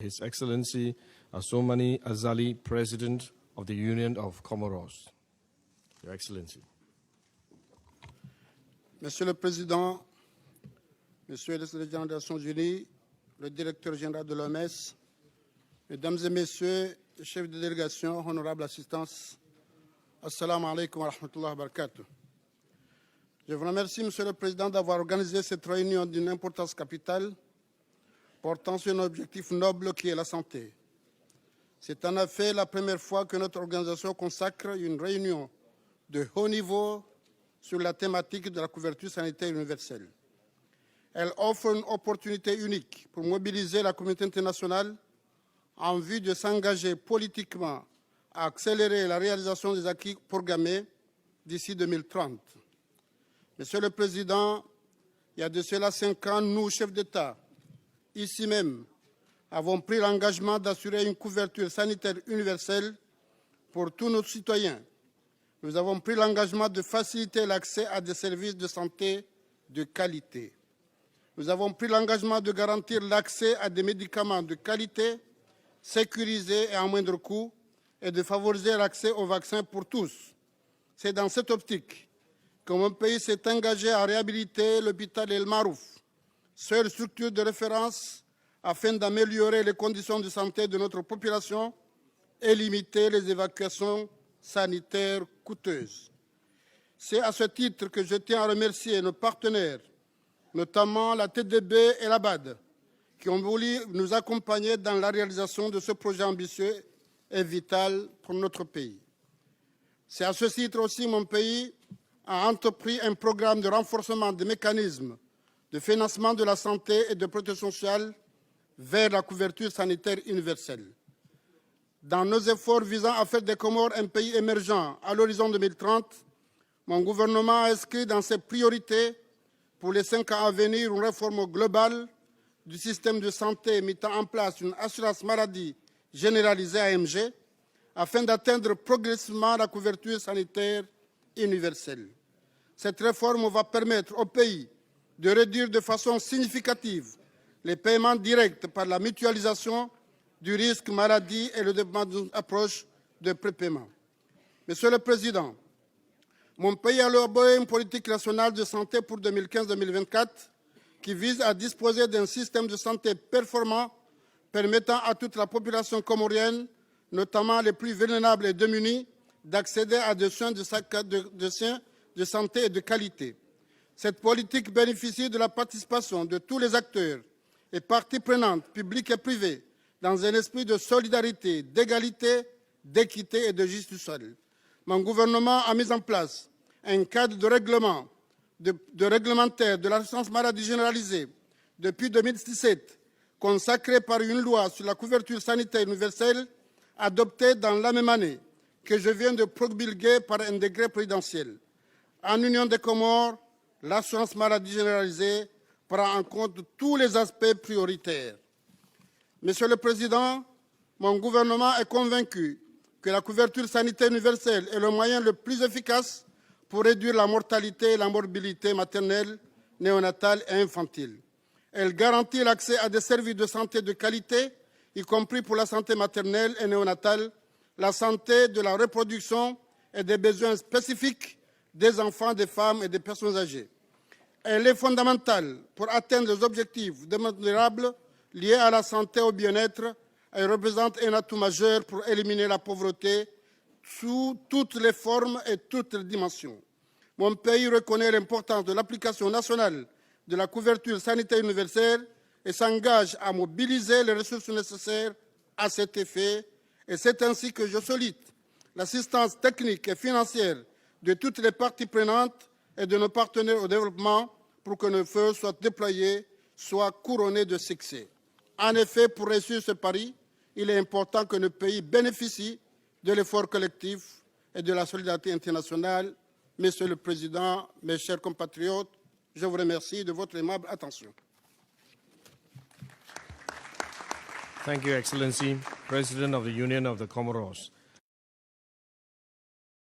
His Excellency Assoumani Azali, President of the Union of Comoros. Your Excellency. Monsieur le Président, Monsieur le Secrétaire général des Nations Unies, le Directeur général de l'OMS, Mesdames et Messieurs, chefs de délégation, honorable assistance, Assalamu alaikum wa rahmatullahi wa barakatuh. Je vous remercie, Monsieur le Président, d'avoir organisé cette réunion d'une importance capitale portant sur un objectif noble qui est la santé. C'est en effet la première fois que notre organisation consacre une réunion de haut niveau sur la thématique de la couverture sanitaire universelle. Elle offre une opportunité unique pour mobiliser la communauté internationale en vue de s'engager politiquement à accélérer la réalisation des acquis programmés d'ici 2030. Monsieur le Président, il y a de cela 5 ans, nous, chefs d'État, ici même, avons pris l'engagement d'assurer une couverture sanitaire universelle pour tous nos citoyens. Nous avons pris l'engagement de faciliter l'accès à des services de santé de qualité. Nous avons pris l'engagement de garantir l'accès à des médicaments de qualité, sécurisés et à moindre coût, et de favoriser l'accès aux vaccins pour tous. C'est dans cette optique que mon pays s'est engagé à réhabiliter l'hôpital El Marouf, seule structure de référence afin d'améliorer les conditions de santé de notre population et limiter les évacuations sanitaires coûteuses. C'est à ce titre que je tiens à remercier nos partenaires, notamment la TDB et la BAD, qui ont voulu nous accompagner dans la réalisation de ce projet ambitieux et vital pour notre pays. C'est à ce titre aussi mon pays a entrepris un programme de renforcement des mécanismes de financement de la santé et de protection sociale vers la couverture sanitaire universelle. Dans nos efforts visant à faire des Comores un pays émergent à l'horizon 2030, mon gouvernement a inscrit dans ses priorités pour les 5 ans à venir une réforme globale du système de santé mettant en place une assurance maladie généralisée AMG afin d'atteindre progressivement la couverture sanitaire universelle. Cette réforme va permettre au pays de réduire de façon significative les paiements directs par la mutualisation du risque maladie et le développement d'une approche de prépaiement. Monsieur le Président, mon pays a élaboré une politique nationale de santé pour 2015-2024 qui vise à disposer d'un système de santé performant permettant à toute la population comorienne, notamment les plus vulnérables et démunis, d'accéder à des soins de santé et de qualité. Cette politique bénéficie de la participation de tous les acteurs et parties prenantes, publiques et privées, dans un esprit de solidarité, d'égalité, d'équité et de justice sociale. Mon gouvernement a mis en place un cadre de règlement, de réglementaire de l'assurance maladie généralisée depuis 2017, consacré par une loi sur la couverture sanitaire universelle adoptée dans la même année, que je viens de promulguer par un décret présidentiel. En Union des Comores, l'assurance maladie généralisée prend en compte tous les aspects prioritaires. Monsieur le Président, mon gouvernement est convaincu que la couverture sanitaire universelle est le moyen le plus efficace pour réduire la mortalité et la morbidité maternelle, néonatale et infantile. Elle garantit l'accès à des services de santé de qualité, y compris pour la santé maternelle et néonatale, la santé de la reproduction et des besoins spécifiques des enfants, des femmes et des personnes âgées. Elle est fondamentale pour atteindre les objectifs durables liés à la santé et au bien-être. Elle représente un atout majeur pour éliminer la pauvreté sous toutes les formes et toutes les dimensions. Mon pays reconnaît l'importance de l'application nationale de la couverture sanitaire universelle et s'engage à mobiliser les ressources nécessaires à cet effet. Et c'est ainsi que je sollicite l'assistance technique et financière de toutes les parties prenantes et de nos partenaires au développement pour que nos feux soient déployés, soient couronnés de succès. En effet, pour réussir ce pari, il est important que nos pays bénéficient de l'effort collectif et de la solidarité internationale. Monsieur le Président, mes chers compatriotes, je vous remercie de votre aimable attention. Thank you, Excellency, President of the Union of the Comoros.